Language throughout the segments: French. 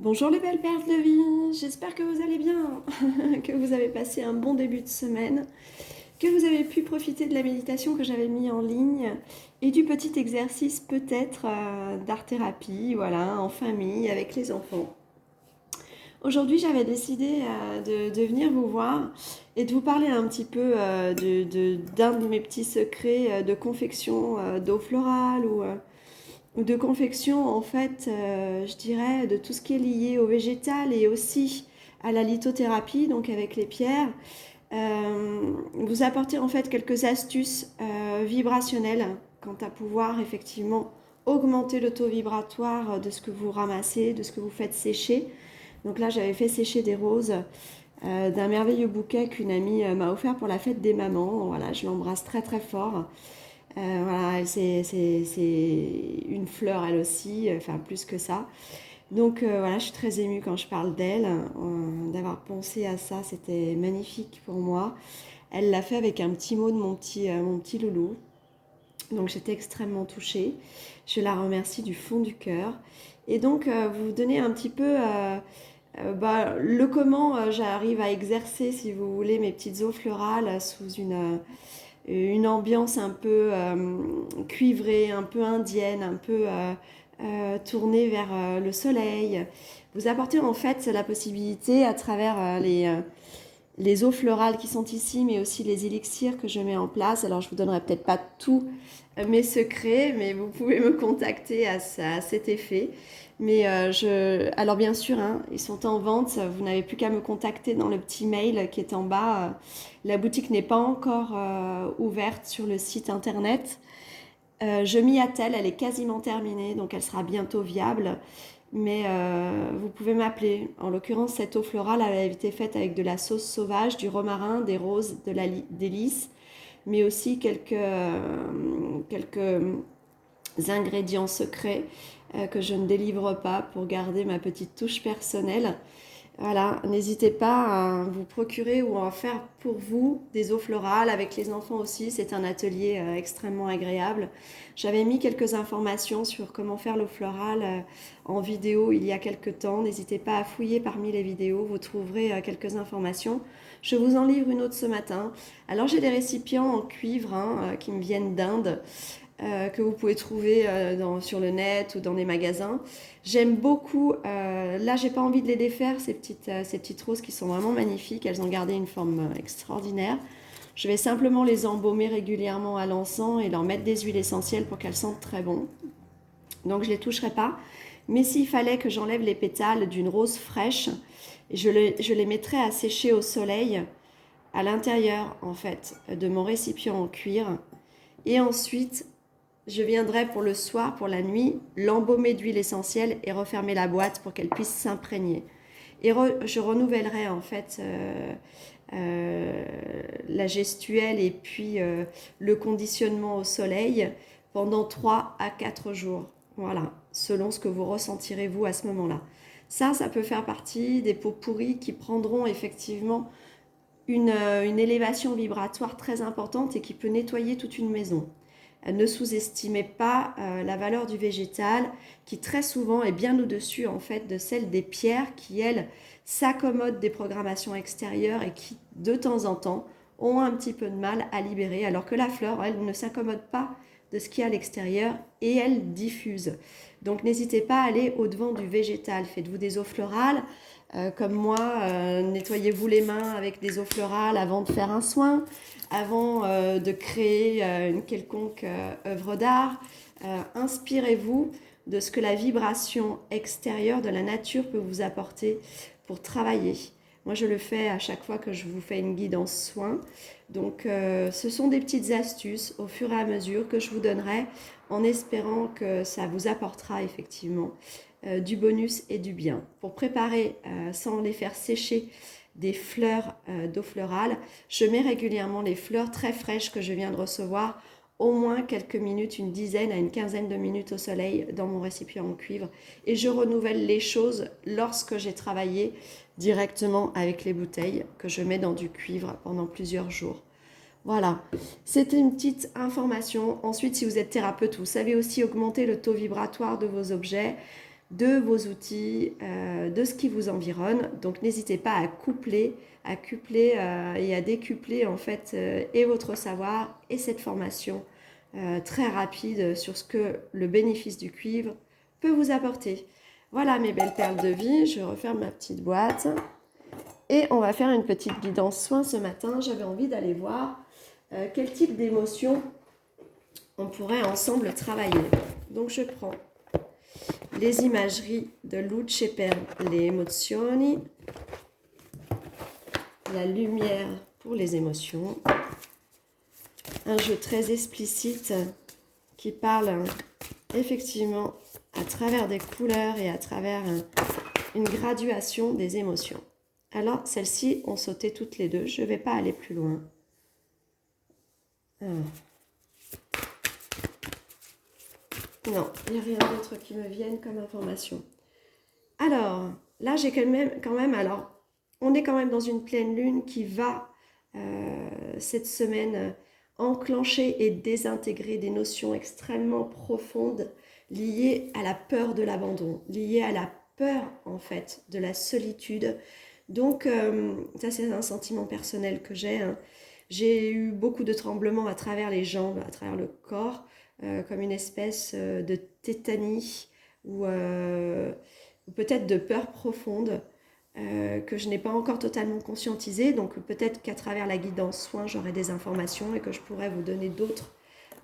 Bonjour les belles perles de vie, j'espère que vous allez bien, que vous avez passé un bon début de semaine, que vous avez pu profiter de la méditation que j'avais mis en ligne et du petit exercice peut-être d'art-thérapie, voilà, en famille, avec les enfants. Aujourd'hui, j'avais décidé de venir vous voir et de vous parler un petit peu d'un de mes petits secrets de confection d'eau florale ou de confection, en fait, je dirais, de tout ce qui est lié au végétal et aussi à la lithothérapie, donc avec les pierres. Vous apporter en fait quelques astuces vibrationnelles quant à pouvoir effectivement augmenter le taux vibratoire de ce que vous ramassez, de ce que vous faites sécher. Donc là, j'avais fait sécher des roses d'un merveilleux bouquet qu'une amie m'a offert pour la fête des mamans. Voilà, je l'embrasse très très fort. Voilà, c'est une fleur elle aussi, enfin plus que ça. Donc voilà, je suis très émue quand je parle d'elle. D'avoir pensé à ça, c'était magnifique pour moi. Elle l'a fait avec un petit mot de mon petit loulou. Donc j'étais extrêmement touchée. Je la remercie du fond du cœur. Et donc vous donner un petit peu le comment j'arrive à exercer, si vous voulez, mes petites eaux florales sous une ambiance un peu cuivrée, un peu indienne, un peu tournée vers le soleil. Vous apportez en fait la possibilité à travers les eaux florales qui sont ici, mais aussi les élixirs que je mets en place. Alors je vous donnerai peut-être pas tous mes secrets, mais vous pouvez me contacter à cet effet. Mais alors bien sûr, hein, ils sont en vente. Vous n'avez plus qu'à me contacter dans le petit mail qui est en bas. La boutique n'est pas encore ouverte sur le site internet. Je m'y attelle, elle est quasiment terminée, donc elle sera bientôt viable. Mais vous pouvez m'appeler. En l'occurrence, cette eau florale elle a été faite avec de la sauce sauvage, du romarin, des roses, des lys, mais aussi quelques ingrédients secrets que je ne délivre pas pour garder ma petite touche personnelle. Voilà, n'hésitez pas à vous procurer ou à faire pour vous des eaux florales avec les enfants aussi. C'est un atelier extrêmement agréable. J'avais mis quelques informations sur comment faire l'eau florale en vidéo il y a quelques temps. N'hésitez pas à fouiller parmi les vidéos, vous trouverez quelques informations. Je vous en livre une autre ce matin. Alors j'ai des récipients en cuivre qui me viennent d'Inde. Que vous pouvez trouver sur le net ou dans les magasins. J'aime beaucoup, là j'ai pas envie de les défaire, ces petites roses qui sont vraiment magnifiques, elles ont gardé une forme extraordinaire. Je vais simplement les embaumer régulièrement à l'encens et leur mettre des huiles essentielles pour qu'elles sentent très bon. Donc je les toucherai pas. Mais s'il fallait que j'enlève les pétales d'une rose fraîche, je les mettrais à sécher au soleil à l'intérieur en fait de mon récipient en cuir. Et ensuite, je viendrai pour le soir, pour la nuit, l'embaumer d'huile essentielle et refermer la boîte pour qu'elle puisse s'imprégner. Et je renouvellerai en fait euh, la gestuelle et puis le conditionnement au soleil pendant 3 à 4 jours. Voilà, selon ce que vous ressentirez vous à ce moment-là. Ça peut faire partie des pots pourris qui prendront effectivement une élévation vibratoire très importante et qui peut nettoyer toute une maison. Ne sous-estimez pas la valeur du végétal qui très souvent est bien au-dessus en fait de celle des pierres qui elles s'accommodent des programmations extérieures et qui de temps en temps ont un petit peu de mal à libérer alors que la fleur elle ne s'accommode pas de ce qu'il y a à l'extérieur et elle diffuse. Donc n'hésitez pas à aller au-devant du végétal. Faites-vous des eaux florales comme moi, nettoyez-vous les mains avec des eaux florales avant de faire un soin, avant de créer une quelconque œuvre d'art. Inspirez-vous de ce que la vibration extérieure de la nature peut vous apporter pour travailler. Moi, je le fais à chaque fois que je vous fais une guidance soin. Donc, ce sont des petites astuces au fur et à mesure que je vous donnerai en espérant que ça vous apportera effectivement du bonus et du bien. Pour préparer, sans les faire sécher, des fleurs d'eau florale, je mets régulièrement les fleurs très fraîches que je viens de recevoir au moins quelques minutes, une dizaine à une quinzaine de minutes au soleil dans mon récipient en cuivre et je renouvelle les choses lorsque j'ai travaillé directement avec les bouteilles que je mets dans du cuivre pendant plusieurs jours. Voilà, c'était une petite information. Ensuite, si vous êtes thérapeute, vous savez aussi augmenter le taux vibratoire de vos objets. de vos outils, de ce qui vous environne. Donc n'hésitez pas à coupler, et à décupler en fait et votre savoir et cette formation très rapide sur ce que le bénéfice du cuivre peut vous apporter. Voilà mes belles perles de vie, je referme ma petite boîte et on va faire une petite guidance soin ce matin. J'avais envie d'aller voir quel type d'émotion on pourrait ensemble travailler. Donc je prends les imageries de Luce per le emozioni, la lumière pour les émotions, un jeu très explicite qui parle effectivement à travers des couleurs et à travers une graduation des émotions. Alors celles-ci ont sauté toutes les deux, je ne vais pas aller plus loin. Alors. Non, il n'y a rien d'autre qui me vienne comme information. Alors, là, j'ai quand même, alors, on est quand même dans une pleine lune qui va, cette semaine, enclencher et désintégrer des notions extrêmement profondes liées à la peur de l'abandon, liées à la peur, en fait, de la solitude. Donc, ça, c'est un sentiment personnel que j'ai, hein. J'ai eu beaucoup de tremblements à travers les jambes, à travers le corps, comme une espèce de tétanie ou peut-être de peur profonde que je n'ai pas encore totalement conscientisée. Donc peut-être qu'à travers la guidance soin, j'aurai des informations et que je pourrai vous donner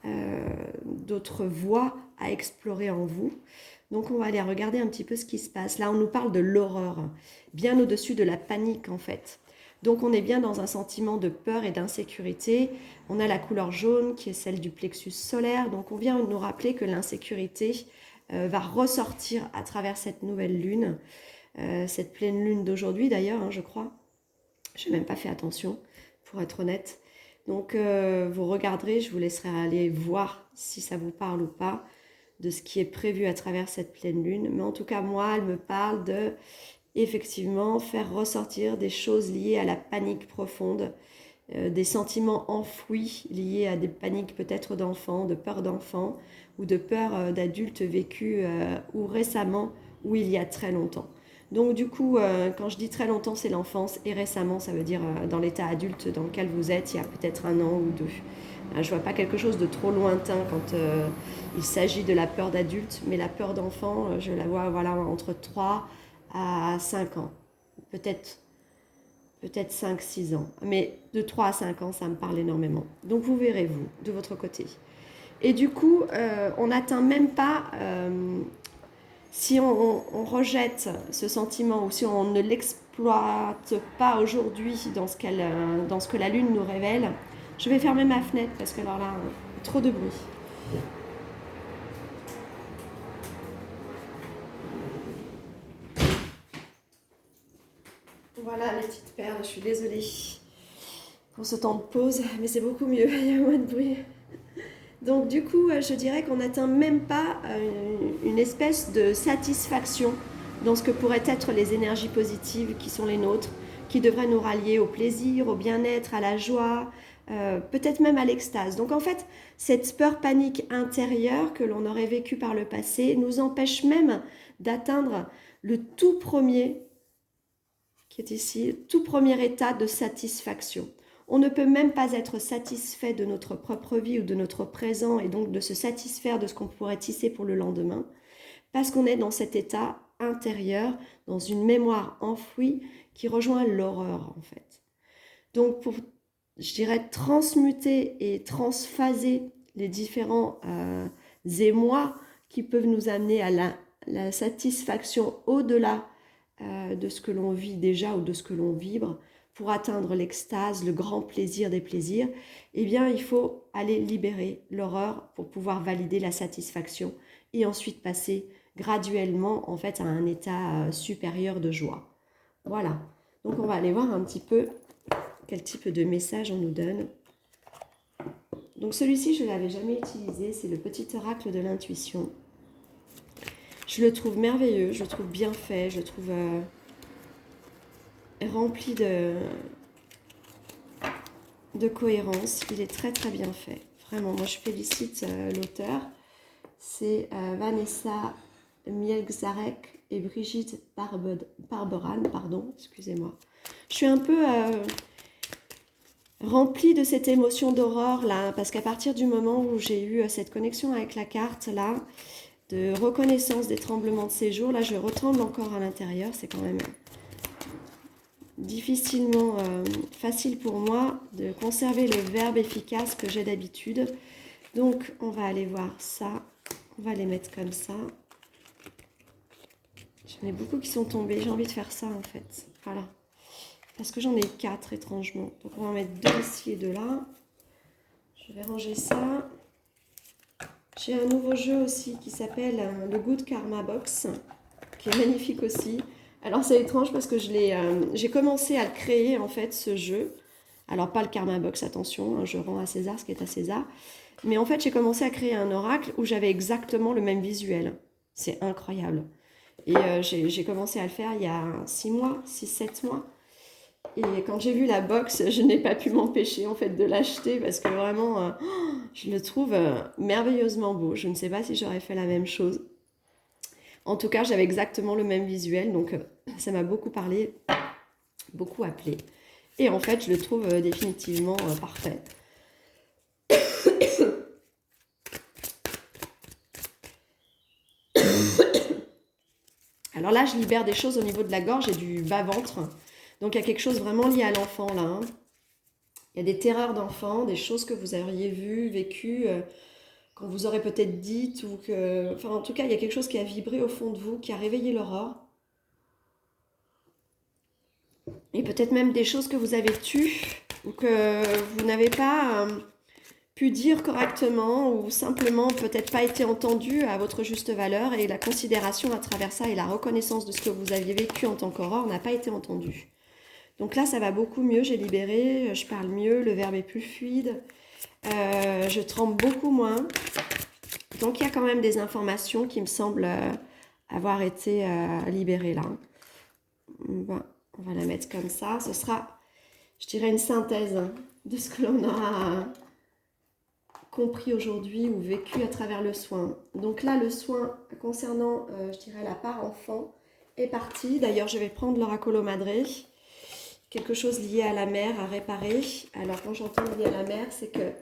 d'autres voies à explorer en vous. Donc on va aller regarder un petit peu ce qui se passe. Là, on nous parle de l'horreur, bien au-dessus de la panique en fait. Donc on est bien dans un sentiment de peur et d'insécurité. On a la couleur jaune qui est celle du plexus solaire. Donc on vient nous rappeler que l'insécurité va ressortir à travers cette nouvelle lune. Cette pleine lune d'aujourd'hui d'ailleurs, hein, je crois. Je n'ai même pas fait attention, pour être honnête. Donc vous regarderez, je vous laisserai aller voir si ça vous parle ou pas de ce qui est prévu à travers cette pleine lune. Mais en tout cas, moi, elle me parle de effectivement faire ressortir des choses liées à la panique profonde, des sentiments enfouis liés à des paniques peut-être d'enfants, de peur d'enfants ou de peur d'adultes vécus ou récemment ou il y a très longtemps. Donc du coup, quand je dis très longtemps, c'est l'enfance et récemment, ça veut dire dans l'état adulte dans lequel vous êtes, il y a peut-être 1 an ou 2. Je ne vois pas quelque chose de trop lointain quand il s'agit de la peur d'adulte, mais la peur d'enfant, je la vois voilà, entre 3 à 5 ans, peut-être 5-6 ans, mais de 3 à 5 ans, ça me parle énormément. Donc vous verrez, vous, de votre côté. Et du coup, on n'atteint même pas, si on rejette ce sentiment ou si on ne l'exploite pas aujourd'hui dans ce que la Lune nous révèle, je vais fermer ma fenêtre parce que alors là, trop de bruit. Voilà les petites perles, je suis désolée pour ce temps de pause, mais c'est beaucoup mieux, il y a moins de bruit. Donc du coup, je dirais qu'on n'atteint même pas une espèce de satisfaction dans ce que pourraient être les énergies positives qui sont les nôtres, qui devraient nous rallier au plaisir, au bien-être, à la joie, peut-être même à l'extase. Donc en fait, cette peur panique intérieure que l'on aurait vécue par le passé nous empêche même d'atteindre le tout premier qui est ici, tout premier état de satisfaction. On ne peut même pas être satisfait de notre propre vie ou de notre présent et donc de se satisfaire de ce qu'on pourrait tisser pour le lendemain parce qu'on est dans cet état intérieur, dans une mémoire enfouie qui rejoint l'horreur en fait. Donc pour, je dirais, transmuter et transphaser les différents émois qui peuvent nous amener à la satisfaction au-delà de ce que l'on vit déjà ou de ce que l'on vibre pour atteindre l'extase, le grand plaisir des plaisirs, eh bien il faut aller libérer l'horreur pour pouvoir valider la satisfaction et ensuite passer graduellement en fait à un état supérieur de joie. Voilà, donc on va aller voir un petit peu quel type de message on nous donne. Donc celui-ci je ne l'avais jamais utilisé, c'est le petit oracle de l'intuition. Je le trouve merveilleux, je le trouve bien fait, je le trouve rempli de cohérence. Il est très très bien fait. Vraiment, moi je félicite l'auteur. C'est Vanessa Mielczarek et Brigitte Barberan, pardon, excusez-moi. Je suis un peu remplie de cette émotion d'aurore là, parce qu'à partir du moment où j'ai eu cette connexion avec la carte là, de reconnaissance des tremblements de séjour, là je retremble encore à l'intérieur, c'est quand même difficilement facile pour moi de conserver le verbe efficace que j'ai d'habitude. Donc on va aller voir ça, on va les mettre comme ça. J'en ai beaucoup qui sont tombés, j'ai envie de faire ça en fait, voilà. Parce que j'en ai 4 étrangement. Donc on va en mettre 2 ici et 2 là. Je vais ranger ça. J'ai un nouveau jeu aussi qui s'appelle le Good Karma Box, qui est magnifique aussi. Alors c'est étrange parce que j'ai commencé à le créer en fait ce jeu. Alors pas le Karma Box, attention, hein, je rends à César ce qui est à César. Mais en fait j'ai commencé à créer un oracle où j'avais exactement le même visuel. C'est incroyable. Et j'ai commencé à le faire il y a 6 mois, 6-7 mois. Et quand j'ai vu la box, je n'ai pas pu m'empêcher en fait de l'acheter parce que vraiment, je le trouve merveilleusement beau. Je ne sais pas si j'aurais fait la même chose. En tout cas, j'avais exactement le même visuel, donc ça m'a beaucoup parlé, beaucoup appelé. Et en fait, je le trouve définitivement parfait. Alors là, je libère des choses au niveau de la gorge et du bas-ventre. Donc il y a quelque chose vraiment lié à l'enfant là. Hein. Il y a des terreurs d'enfant, des choses que vous auriez vues, vécues, qu'on vous aurait peut-être dites, ou que... Enfin, en tout cas, il y a quelque chose qui a vibré au fond de vous, qui a réveillé l'aurore. Et peut-être même des choses que vous avez tues, ou que vous n'avez pas pu dire correctement, ou simplement peut-être pas été entendu à votre juste valeur, et la considération à travers ça et la reconnaissance de ce que vous aviez vécu en tant qu'aurore n'a pas été entendue. Donc là, ça va beaucoup mieux, j'ai libéré, je parle mieux, le verbe est plus fluide, je tremble beaucoup moins. Donc il y a quand même des informations qui me semblent avoir été libérées là. On va la mettre comme ça. Ce sera, je dirais, une synthèse de ce que l'on a compris aujourd'hui ou vécu à travers le soin. Donc là, le soin concernant, je dirais, la part enfant est parti. D'ailleurs, je vais prendre l'oracolo madré. Quelque chose lié à la mère à réparer. Alors quand j'entends lié à la mère, c'est que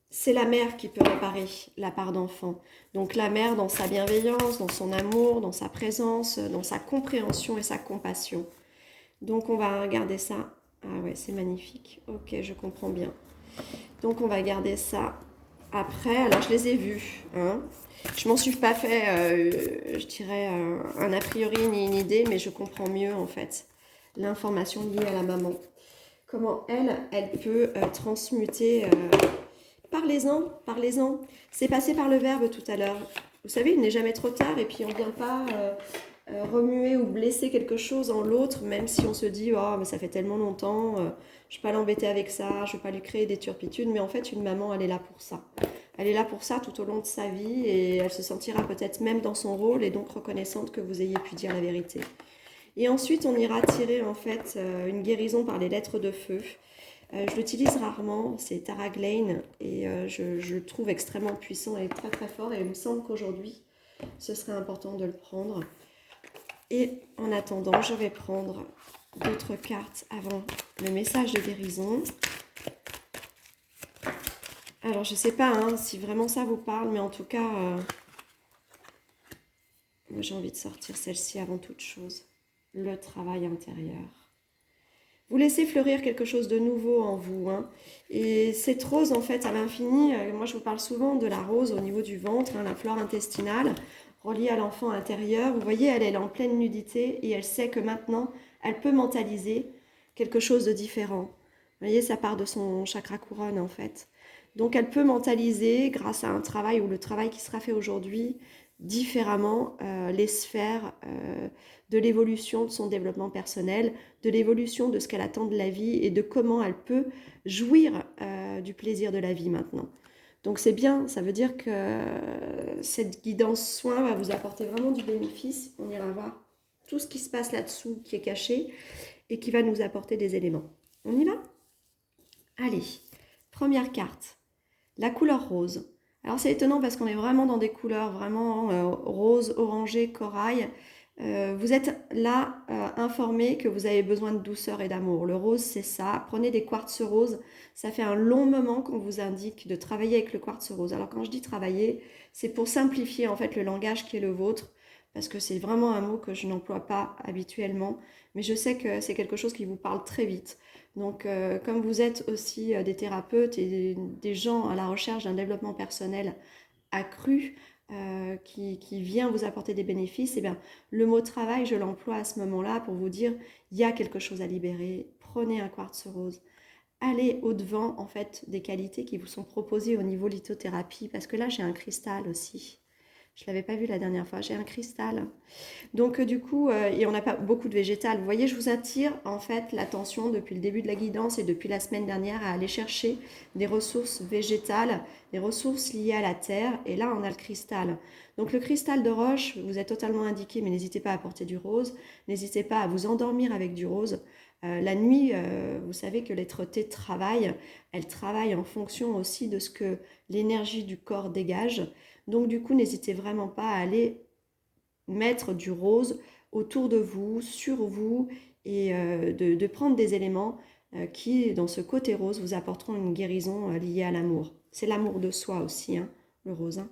c'est la mère qui peut réparer la part d'enfant. Donc la mère dans sa bienveillance, dans son amour, dans sa présence, dans sa compréhension et sa compassion. Donc on va garder ça. Ah ouais, c'est magnifique. Ok, je comprends bien. Donc on va garder ça. Après, alors je les ai vus. Hein. Je m'en suis pas fait, je dirais, un a priori ni une idée, mais je comprends mieux en fait l'information liée à la maman. Comment elle peut transmuter. Parlez-en, parlez-en. C'est passé par le verbe tout à l'heure. Vous savez, il n'est jamais trop tard et puis on ne vient pas remuer ou blesser quelque chose en l'autre, même si on se dit « Oh, mais ça fait tellement longtemps, je ne vais pas l'embêter avec ça, je ne vais pas lui créer des turpitudes. » Mais en fait, une maman, elle est là pour ça. Elle est là pour ça tout au long de sa vie et elle se sentira peut-être même dans son rôle et donc reconnaissante que vous ayez pu dire la vérité. Et ensuite, on ira tirer en fait une guérison par les lettres de feu. Je l'utilise rarement, c'est Taraglane et je le trouve extrêmement puissant et très très fort et il me semble qu'aujourd'hui, ce serait important de le prendre. Et en attendant, je vais prendre d'autres cartes avant le message de guérison. Alors, je ne sais pas hein, si vraiment ça vous parle, mais en tout cas, j'ai envie de sortir celle-ci avant toute chose. Le travail intérieur. Vous laissez fleurir quelque chose de nouveau en vous. Hein. Et cette rose, en fait, à l'infini, moi je vous parle souvent de la rose au niveau du ventre, hein, la flore intestinale, reliée à l'enfant intérieur. Vous voyez, elle est en pleine nudité et elle sait que maintenant, elle peut mentaliser quelque chose de différent. Vous voyez, ça part de son chakra couronne, en fait. Donc, elle peut mentaliser, grâce à un travail ou le travail qui sera fait aujourd'hui, différemment les sphères de l'évolution de son développement personnel, de l'évolution de ce qu'elle attend de la vie et de comment elle peut jouir du plaisir de la vie maintenant. Donc c'est bien, ça veut dire que cette guidance soin va vous apporter vraiment du bénéfice. On ira voir tout ce qui se passe là-dessous qui est caché et qui va nous apporter des éléments. On y va ? Allez, première carte, la couleur rose. Alors c'est étonnant parce qu'on est vraiment dans des couleurs vraiment rose, orangé, corail. Vous êtes là informé que vous avez besoin de douceur et d'amour. Le rose, c'est ça. Prenez des quartz roses. Ça fait un long moment qu'on vous indique de travailler avec le quartz rose. Alors quand je dis travailler, c'est pour simplifier en fait le langage qui est le vôtre, parce que c'est vraiment un mot que je n'emploie pas habituellement, mais je sais que c'est quelque chose qui vous parle très vite. Donc comme vous êtes aussi des thérapeutes et des gens à la recherche d'un développement personnel accru, qui vient vous apporter des bénéfices, et bien, le mot travail, je l'emploie à ce moment-là pour vous dire, il y a quelque chose à libérer, prenez un quartz rose, allez au-devant en fait des qualités qui vous sont proposées au niveau lithothérapie, parce que là j'ai un cristal aussi. Je ne l'avais pas vu la dernière fois, j'ai un cristal. Donc du coup, et on n'a pas beaucoup de végétal. Vous voyez, je vous attire en fait l'attention depuis le début de la guidance et depuis la semaine dernière à aller chercher des ressources végétales, des ressources liées à la terre. Et là, on a le cristal. Donc le cristal de roche, vous êtes totalement indiqué, mais n'hésitez pas à porter du rose. N'hésitez pas à vous endormir avec du rose. La nuit, vous savez que l'être-té travaille. Elle travaille en fonction aussi de ce que l'énergie du corps dégage. Donc du coup, n'hésitez vraiment pas à aller mettre du rose autour de vous, sur vous, et de prendre des éléments qui, dans ce côté rose, vous apporteront une guérison liée à l'amour. C'est l'amour de soi aussi, hein, le rose. Hein.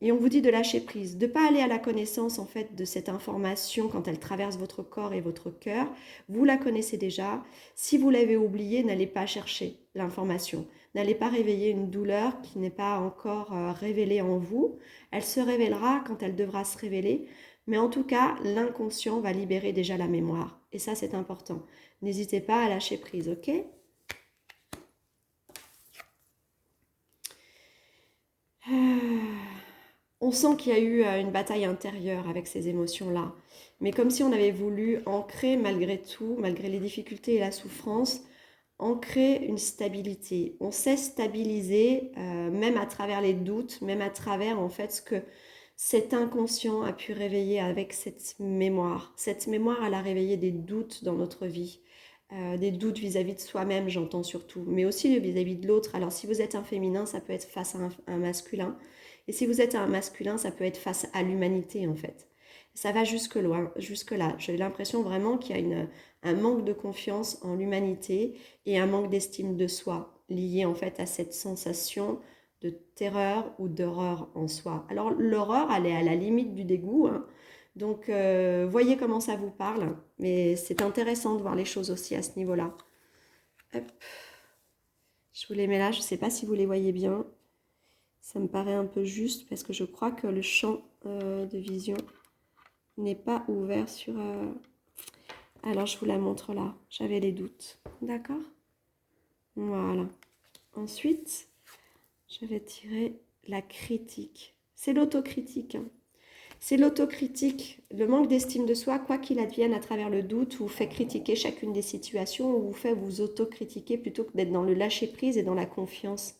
Et on vous dit de lâcher prise, de ne pas aller à la connaissance en fait de cette information quand elle traverse votre corps et votre cœur. Vous la connaissez déjà. Si vous l'avez oubliée, n'allez pas chercher l'information. N'allez pas réveiller une douleur qui n'est pas encore révélée en vous. Elle se révélera quand elle devra se révéler. Mais en tout cas, l'inconscient va libérer déjà la mémoire. Et ça, c'est important. N'hésitez pas à lâcher prise, ok ? On sent qu'il y a eu une bataille intérieure avec ces émotions-là. Mais comme si on avait voulu ancrer malgré tout, malgré les difficultés et la souffrance, ancrer une stabilité. On sait stabiliser, même à travers les doutes, même à travers en fait ce que cet inconscient a pu réveiller avec cette mémoire. Cette mémoire, elle a réveillé des doutes dans notre vie. Des doutes vis-à-vis de soi-même, j'entends surtout, mais aussi vis-à-vis de l'autre. Alors si vous êtes un féminin, ça peut être face à un masculin. Et si vous êtes un masculin, ça peut être face à l'humanité en fait. Ça va jusque loin, jusque là. J'ai l'impression vraiment qu'il y a un manque de confiance en l'humanité et un manque d'estime de soi lié en fait à cette sensation de terreur ou d'horreur en soi. Alors l'horreur, elle est à la limite du dégoût, hein. Donc voyez comment ça vous parle, mais c'est intéressant de voir les choses aussi à ce niveau-là. Hop. Je vous les mets là, je ne sais pas si vous les voyez bien. Ça me paraît un peu juste parce que je crois que le champ de vision n'est pas ouvert sur... Alors je vous la montre là, j'avais les doutes. D'accord ? Voilà. Ensuite, je vais tirer la critique. C'est l'autocritique. Hein. C'est l'autocritique, le manque d'estime de soi, quoi qu'il advienne à travers le doute, vous fait critiquer chacune des situations ou vous fait vous autocritiquer plutôt que d'être dans le lâcher-prise et dans la confiance.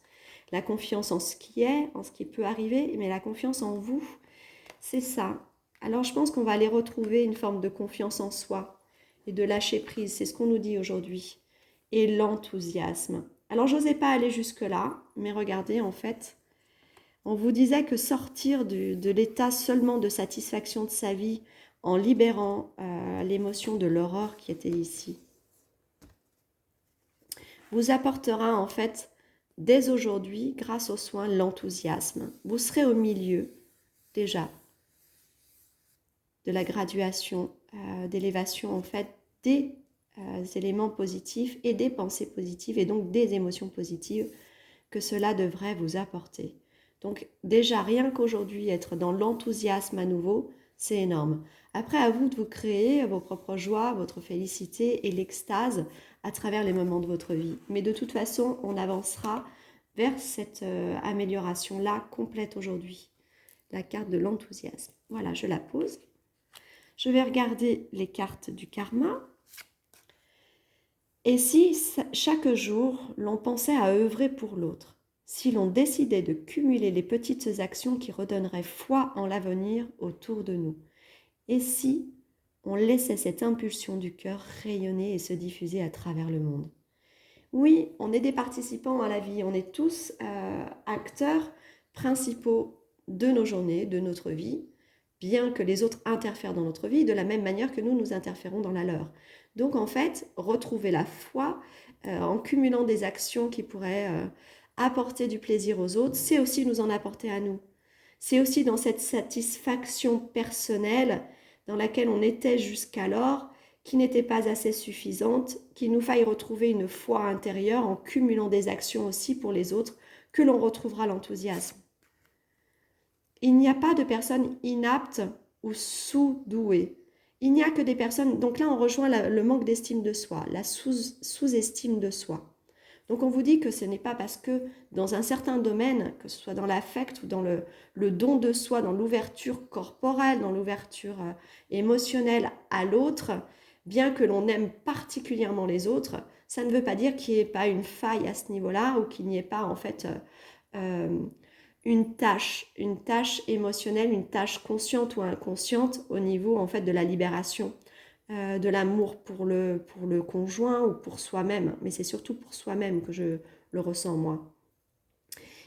La confiance en ce qui est, en ce qui peut arriver, mais la confiance en vous, c'est ça. Alors je pense qu'on va aller retrouver une forme de confiance en soi et de lâcher-prise, c'est ce qu'on nous dit aujourd'hui. Et l'enthousiasme. Alors j'osais pas aller jusque-là, mais regardez en fait... On vous disait que sortir de l'état seulement de satisfaction de sa vie en libérant l'émotion de l'horreur qui était ici, vous apportera en fait dès aujourd'hui, grâce aux soins, l'enthousiasme. Vous serez au milieu déjà de la graduation, d'élévation en fait des éléments positifs et des pensées positives et donc des émotions positives que cela devrait vous apporter. Donc déjà, rien qu'aujourd'hui, être dans l'enthousiasme à nouveau, c'est énorme. Après, à vous de vous créer vos propres joies, votre félicité et l'extase à travers les moments de votre vie. Mais de toute façon, on avancera vers cette amélioration-là complète aujourd'hui. La carte de l'enthousiasme. Voilà, je la pose. Je vais regarder les cartes du karma. Et si chaque jour, l'on pensait à œuvrer pour l'autre, si l'on décidait de cumuler les petites actions qui redonneraient foi en l'avenir autour de nous, et si on laissait cette impulsion du cœur rayonner et se diffuser à travers le monde. Oui, on est des participants à la vie, on est tous acteurs principaux de nos journées, de notre vie, bien que les autres interfèrent dans notre vie de la même manière que nous interférons dans la leur. Donc en fait, retrouver la foi en cumulant des actions qui pourraient apporter du plaisir aux autres, c'est aussi nous en apporter à nous. C'est aussi dans cette satisfaction personnelle dans laquelle on était jusqu'alors, qui n'était pas assez suffisante, qu'il nous faille retrouver une foi intérieure en cumulant des actions aussi pour les autres, que l'on retrouvera l'enthousiasme. Il n'y a pas de personnes inaptes ou sous-douées. Il n'y a que des personnes... Donc là, on rejoint le manque d'estime de soi, la sous-estime de soi. Donc on vous dit que ce n'est pas parce que dans un certain domaine, que ce soit dans l'affect ou dans le don de soi, dans l'ouverture corporelle, dans l'ouverture émotionnelle à l'autre, bien que l'on aime particulièrement les autres, ça ne veut pas dire qu'il n'y ait pas une faille à ce niveau-là ou qu'il n'y ait pas en fait une tâche émotionnelle, une tâche consciente ou inconsciente au niveau en fait de la libération de l'amour pour le conjoint ou pour soi-même, mais c'est surtout pour soi-même que je le ressens moi.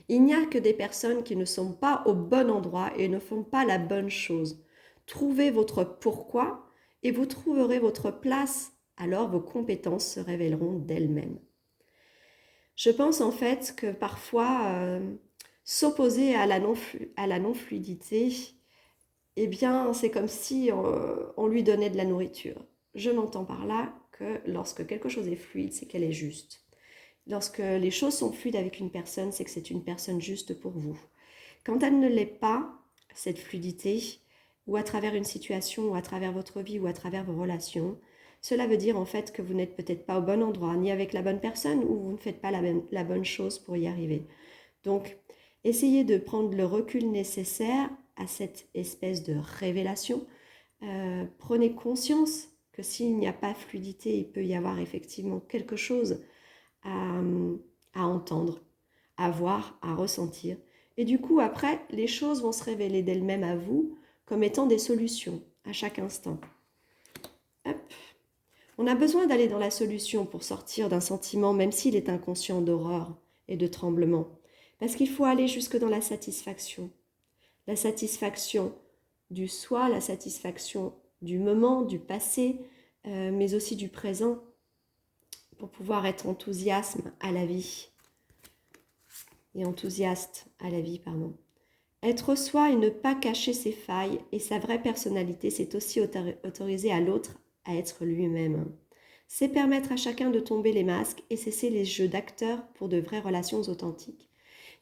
Il n'y a que des personnes qui ne sont pas au bon endroit et ne font pas la bonne chose. Trouvez votre pourquoi et vous trouverez votre place, alors vos compétences se révéleront d'elles-mêmes. Je pense en fait que parfois, s'opposer à la non-fluidité, eh bien, c'est comme si on lui donnait de la nourriture. Je m'entends par là que lorsque quelque chose est fluide, c'est qu'elle est juste. Lorsque les choses sont fluides avec une personne, c'est que c'est une personne juste pour vous. Quand elle ne l'est pas, cette fluidité, ou à travers une situation, ou à travers votre vie, ou à travers vos relations, cela veut dire en fait que vous n'êtes peut-être pas au bon endroit, ni avec la bonne personne, ou vous ne faites pas la bonne chose pour y arriver. Donc, essayez de prendre le recul nécessaire à cette espèce de révélation. Prenez conscience que s'il n'y a pas fluidité, il peut y avoir effectivement quelque chose à, à entendre, à voir, à ressentir. Et du coup, après, les choses vont se révéler d'elles-mêmes à vous comme étant des solutions à chaque instant. Hop. On a besoin d'aller dans la solution pour sortir d'un sentiment, même s'il est inconscient, d'horreur et de tremblement. Parce qu'il faut aller jusque dans la satisfaction. La satisfaction du soi, la satisfaction du moment, du passé, mais aussi du présent, pour pouvoir être enthousiaste à la vie. Être soi et ne pas cacher ses failles et sa vraie personnalité, c'est aussi autoriser à l'autre à être lui-même. C'est permettre à chacun de tomber les masques et cesser les jeux d'acteurs pour de vraies relations authentiques.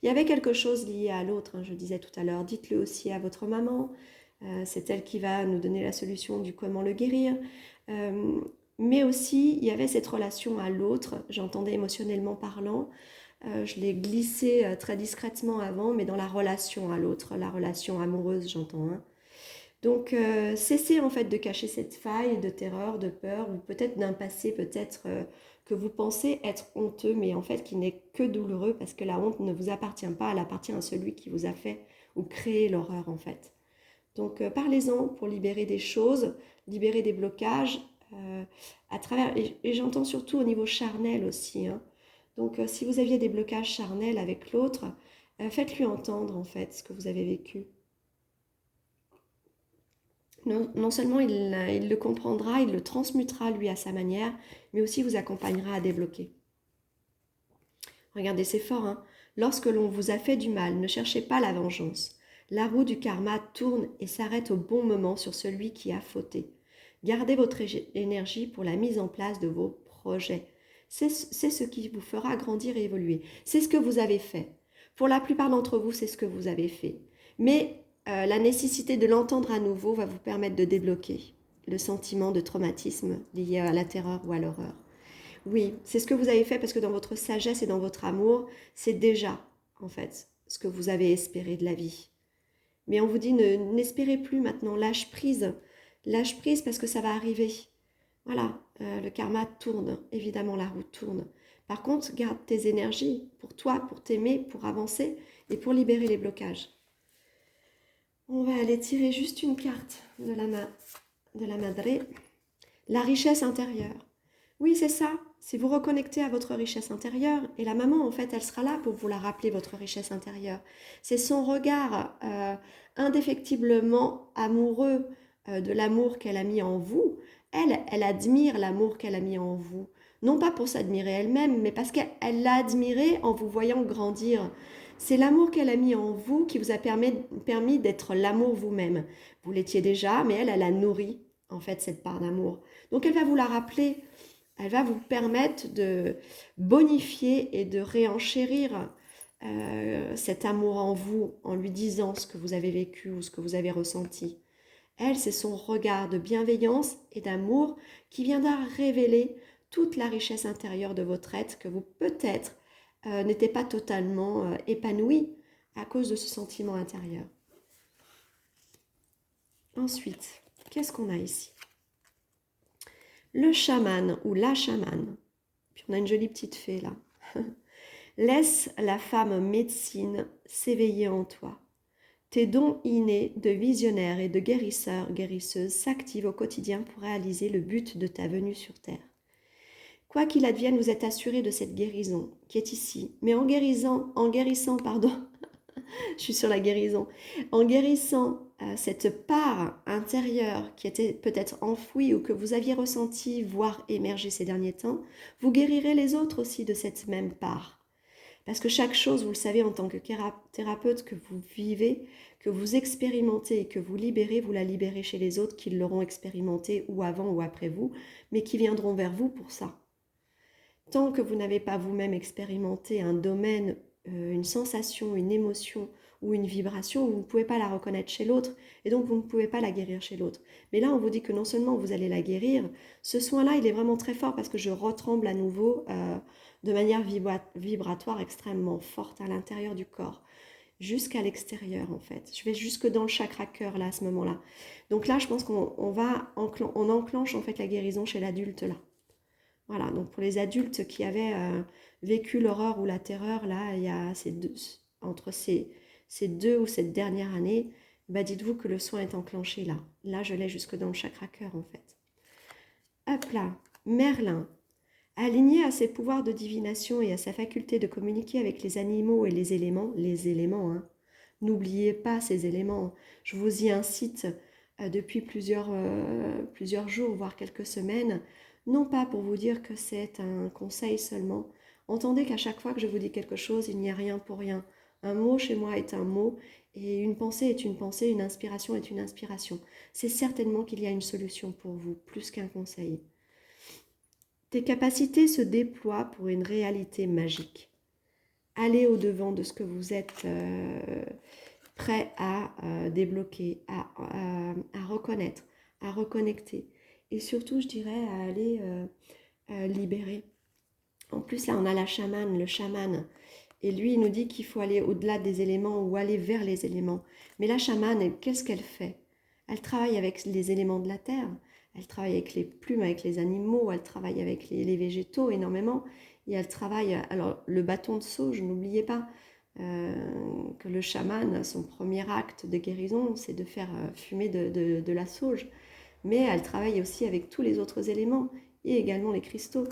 Il y avait quelque chose lié à l'autre, je disais tout à l'heure, dites-le aussi à votre maman, c'est elle qui va nous donner la solution du comment le guérir. Mais aussi, il y avait cette relation à l'autre, j'entendais émotionnellement parlant, je l'ai glissé très discrètement avant, mais dans la relation à l'autre, la relation amoureuse, j'entends. Hein. Donc, cessez en fait de cacher cette faille de terreur, de peur, ou peut-être d'un passé, peut-être que vous pensez être honteux, mais en fait qui n'est que douloureux parce que la honte ne vous appartient pas, elle appartient à celui qui vous a fait ou créé l'horreur en fait. Donc, parlez-en pour libérer des choses, libérer des blocages, à travers, et j'entends surtout au niveau charnel aussi. Hein. Donc, si vous aviez des blocages charnels avec l'autre, faites-lui entendre en fait ce que vous avez vécu. Non seulement il le comprendra, il le transmutera lui à sa manière, mais aussi vous accompagnera à débloquer. Regardez, c'est fort, hein. Lorsque l'on vous a fait du mal, ne cherchez pas la vengeance. La roue du karma tourne et s'arrête au bon moment sur celui qui a fauté. Gardez votre énergie pour la mise en place de vos projets. C'est ce qui vous fera grandir et évoluer. C'est ce que vous avez fait. Pour la plupart d'entre vous, c'est ce que vous avez fait. Mais la nécessité de l'entendre à nouveau va vous permettre de débloquer le sentiment de traumatisme lié à la terreur ou à l'horreur. Oui, c'est ce que vous avez fait parce que dans votre sagesse et dans votre amour, c'est déjà, en fait, ce que vous avez espéré de la vie. Mais on vous dit, n'espérez plus maintenant, lâche prise parce que ça va arriver. Voilà, le karma tourne, évidemment la roue tourne. Par contre, garde tes énergies pour toi, pour t'aimer, pour avancer et pour libérer les blocages. On va aller tirer juste une carte de la Madre. La richesse intérieure. Oui, c'est ça. C'est vous reconnecter à votre richesse intérieure. Et la maman, en fait, elle sera là pour vous la rappeler, votre richesse intérieure. C'est son regard indéfectiblement amoureux de l'amour qu'elle a mis en vous. Elle admire l'amour qu'elle a mis en vous. Non pas pour s'admirer elle-même, mais parce qu'elle l'a admiré en vous voyant grandir. C'est l'amour qu'elle a mis en vous qui vous a permis d'être l'amour vous-même. Vous l'étiez déjà, mais elle a nourri, en fait, cette part d'amour. Donc elle va vous la rappeler. Elle va vous permettre de bonifier et de réenchérir cet amour en vous en lui disant ce que vous avez vécu ou ce que vous avez ressenti. Elle, c'est son regard de bienveillance et d'amour qui viendra révéler toute la richesse intérieure de votre être que vous peut-être n'étiez pas totalement épanoui à cause de ce sentiment intérieur. Ensuite, qu'est-ce qu'on a ici? Le chaman ou la chamane. Puis on a une jolie petite fée là. Laisse la femme médecine s'éveiller en toi. Tes dons innés de visionnaire et de guérisseur, guérisseuse s'activent au quotidien pour réaliser le but de ta venue sur Terre. Quoi qu'il advienne, vous êtes assuré de cette guérison qui est ici. Mais en guérissant, je suis sur la guérison, en guérissant cette part intérieure qui était peut-être enfouie ou que vous aviez ressentie, voire émergée ces derniers temps, vous guérirez les autres aussi de cette même part. Parce que chaque chose, vous le savez, en tant que thérapeute que vous vivez, que vous expérimentez et que vous libérez, vous la libérez chez les autres qui l'auront expérimenté ou avant ou après vous, mais qui viendront vers vous pour ça. Tant que vous n'avez pas vous-même expérimenté un domaine, une sensation, une émotion ou une vibration, vous ne pouvez pas la reconnaître chez l'autre et donc vous ne pouvez pas la guérir chez l'autre. Mais là, on vous dit que non seulement vous allez la guérir, ce soin-là, il est vraiment très fort parce que je retremble à nouveau de manière vibratoire extrêmement forte à l'intérieur du corps, jusqu'à l'extérieur en fait. Je vais jusque dans le chakra cœur là à ce moment-là. Donc là, je pense qu'on on enclenche en fait la guérison chez l'adulte là. Voilà, donc pour les adultes qui avaient vécu l'horreur ou la terreur, là, il y a entre ces deux ou cette dernière année, bah dites-vous que le soin est enclenché là. Là, je l'ai jusque dans le chakra cœur en fait. Hop là, Merlin, aligné à ses pouvoirs de divination et à sa faculté de communiquer avec les animaux et les éléments, hein. N'oubliez pas ces éléments. Je vous y incite depuis plusieurs jours, voire quelques semaines, non pas pour vous dire que c'est un conseil seulement. Entendez qu'à chaque fois que je vous dis quelque chose, il n'y a rien pour rien. Un mot chez moi est un mot, et une pensée est une pensée, une inspiration est une inspiration. C'est certainement qu'il y a une solution pour vous, plus qu'un conseil. Tes capacités se déploient pour une réalité magique. Allez au-devant de ce que vous êtes prêt à débloquer, à reconnaître, à reconnecter. Et surtout, je dirais, à aller libérer. En plus, là, on a la chamane, le chaman. Et lui, il nous dit qu'il faut aller au-delà des éléments ou aller vers les éléments. Mais la chamane, qu'est-ce qu'elle fait? Elle travaille avec les éléments de la terre. Elle travaille avec les plumes, avec les animaux. Elle travaille avec les végétaux énormément. Et elle travaille... Alors, le bâton de sauge, n'oubliez pas que le chaman, son premier acte de guérison, c'est de faire fumer de la sauge. Mais elle travaille aussi avec tous les autres éléments et également les cristaux.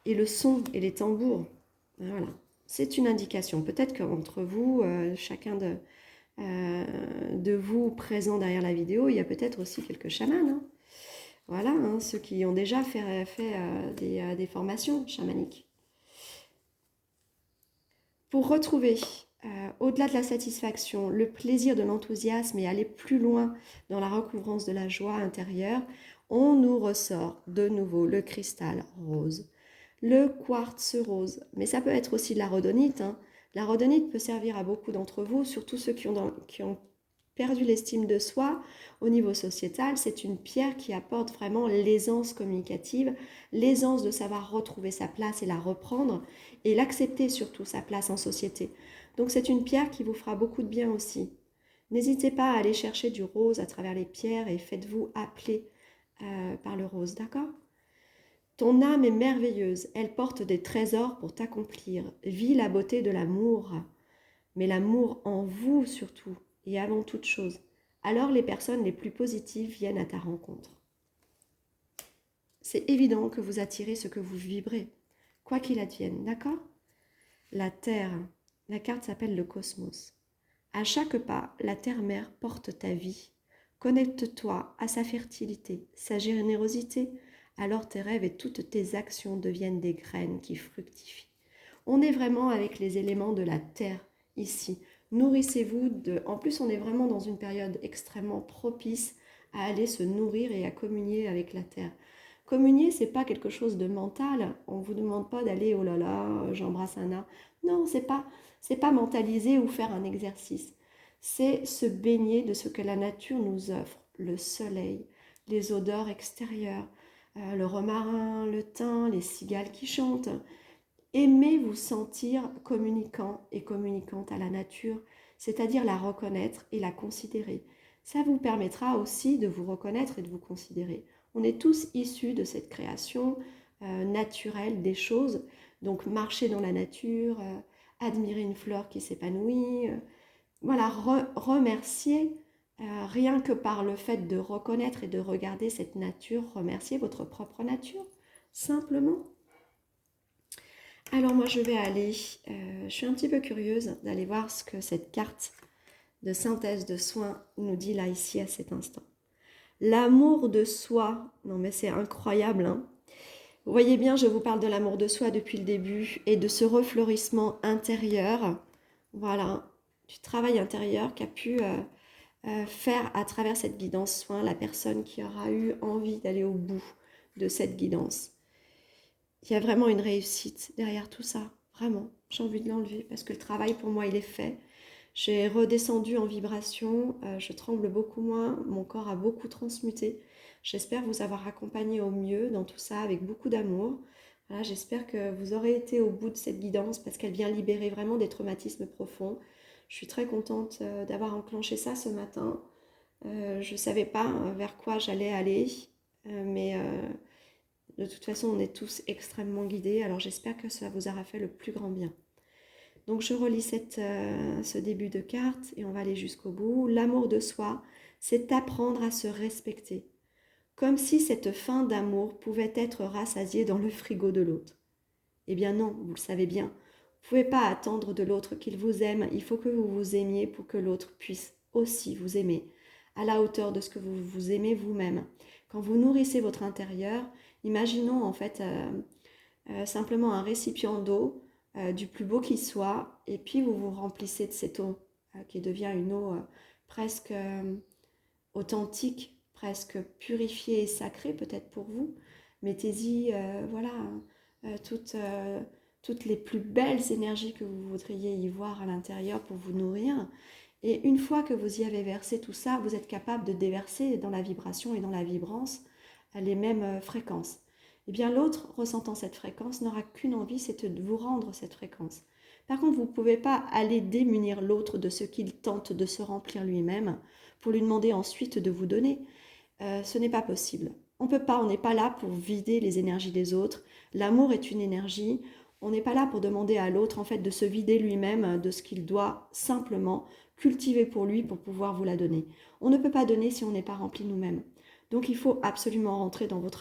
Et le son et les tambours. Voilà. C'est une indication. Peut-être qu'entre vous, chacun de vous présent derrière la vidéo, il y a peut-être aussi quelques chamans. Hein. Voilà, hein, ceux qui ont déjà fait des formations chamaniques. Pour retrouver, au-delà de la satisfaction, le plaisir de l'enthousiasme et aller plus loin dans la recouvrance de la joie intérieure, on nous ressort de nouveau le cristal rose. Le quartz rose, mais ça peut être aussi de la rhodonite. Hein. La rhodonite peut servir à beaucoup d'entre vous, surtout ceux qui ont perdu l'estime de soi au niveau sociétal. C'est une pierre qui apporte vraiment l'aisance communicative, l'aisance de savoir retrouver sa place et la reprendre, et l'accepter surtout sa place en société. Donc c'est une pierre qui vous fera beaucoup de bien aussi. N'hésitez pas à aller chercher du rose à travers les pierres et faites-vous appeler par le rose, d'accord ? Ton âme est merveilleuse, elle porte des trésors pour t'accomplir. Vis la beauté de l'amour, mais l'amour en vous surtout, et avant toute chose. Alors les personnes les plus positives viennent à ta rencontre. c'est évident que vous attirez ce que vous vibrez, quoi qu'il advienne, d'accord? La Terre, la carte s'appelle le cosmos. À chaque pas, la Terre-Mère porte ta vie. Connecte-toi à sa fertilité, sa générosité, alors tes rêves et toutes tes actions deviennent des graines qui fructifient. On est vraiment avec les éléments de la Terre ici. Nourrissez-vous de... En plus, on est vraiment dans une période extrêmement propice à aller se nourrir et à communier avec la Terre. Communier, c'est pas quelque chose de mental. On vous demande pas d'aller, oh là là, j'embrasse un arbre. Non, c'est pas mentaliser ou faire un exercice. C'est se baigner de ce que la nature nous offre. Le soleil, les odeurs extérieures, le romarin, le thym, les cigales qui chantent. Aimez vous sentir communicant et communicante à la nature, c'est-à-dire la reconnaître et la considérer. Ça vous permettra aussi de vous reconnaître et de vous considérer. On est tous issus de cette création naturelle des choses. Donc marcher dans la nature, admirer une fleur qui s'épanouit, voilà, remercier rien que par le fait de reconnaître et de regarder cette nature, remercier votre propre nature, simplement. Alors moi je vais aller, je suis un petit peu curieuse d'aller voir ce que cette carte de synthèse de soins nous dit là ici à cet instant. L'amour de soi, non mais c'est incroyable, hein. Vous voyez bien, je vous parle de l'amour de soi depuis le début et de ce refleurissement intérieur, voilà, du travail intérieur qu'a pu faire à travers cette guidance soin la personne qui aura eu envie d'aller au bout de cette guidance. Il y a vraiment une réussite derrière tout ça, vraiment, j'ai envie de l'enlever parce que le travail pour moi il est fait. J'ai redescendu en vibration, je tremble beaucoup moins, mon corps a beaucoup transmuté. J'espère vous avoir accompagné au mieux dans tout ça avec beaucoup d'amour. Voilà, j'espère que vous aurez été au bout de cette guidance parce qu'elle vient libérer vraiment des traumatismes profonds. Je suis très contente d'avoir enclenché ça ce matin. Je ne savais pas vers quoi j'allais aller, mais de toute façon on est tous extrêmement guidés, alors j'espère que ça vous aura fait le plus grand bien. Donc je relis ce début de carte et on va aller jusqu'au bout. L'amour de soi, c'est apprendre à se respecter. Comme si cette faim d'amour pouvait être rassasiée dans le frigo de l'autre. Eh bien non, vous le savez bien. Vous ne pouvez pas attendre de l'autre qu'il vous aime. Il faut que vous vous aimiez pour que l'autre puisse aussi vous aimer, à la hauteur de ce que vous vous aimez vous-même. Quand vous nourrissez votre intérieur, imaginons en fait simplement un récipient d'eau, du plus beau qui soit, et puis vous vous remplissez de cette eau qui devient une eau presque authentique, presque purifiée et sacrée peut-être pour vous. Mettez-y voilà, toutes les plus belles énergies que vous voudriez y voir à l'intérieur pour vous nourrir. Et une fois que vous y avez versé tout ça, vous êtes capable de déverser dans la vibration et dans la vibrance les mêmes fréquences. Eh bien l'autre, ressentant cette fréquence, n'aura qu'une envie, c'est de vous rendre cette fréquence. Par contre, vous ne pouvez pas aller démunir l'autre de ce qu'il tente de se remplir lui-même pour lui demander ensuite de vous donner. Ce n'est pas possible. On peut pas, on n'est pas là pour vider les énergies des autres. L'amour est une énergie. On n'est pas là pour demander à l'autre en fait de se vider lui-même de ce qu'il doit simplement cultiver pour lui pour pouvoir vous la donner. On ne peut pas donner si on n'est pas rempli nous-mêmes. Donc il faut absolument rentrer dans votre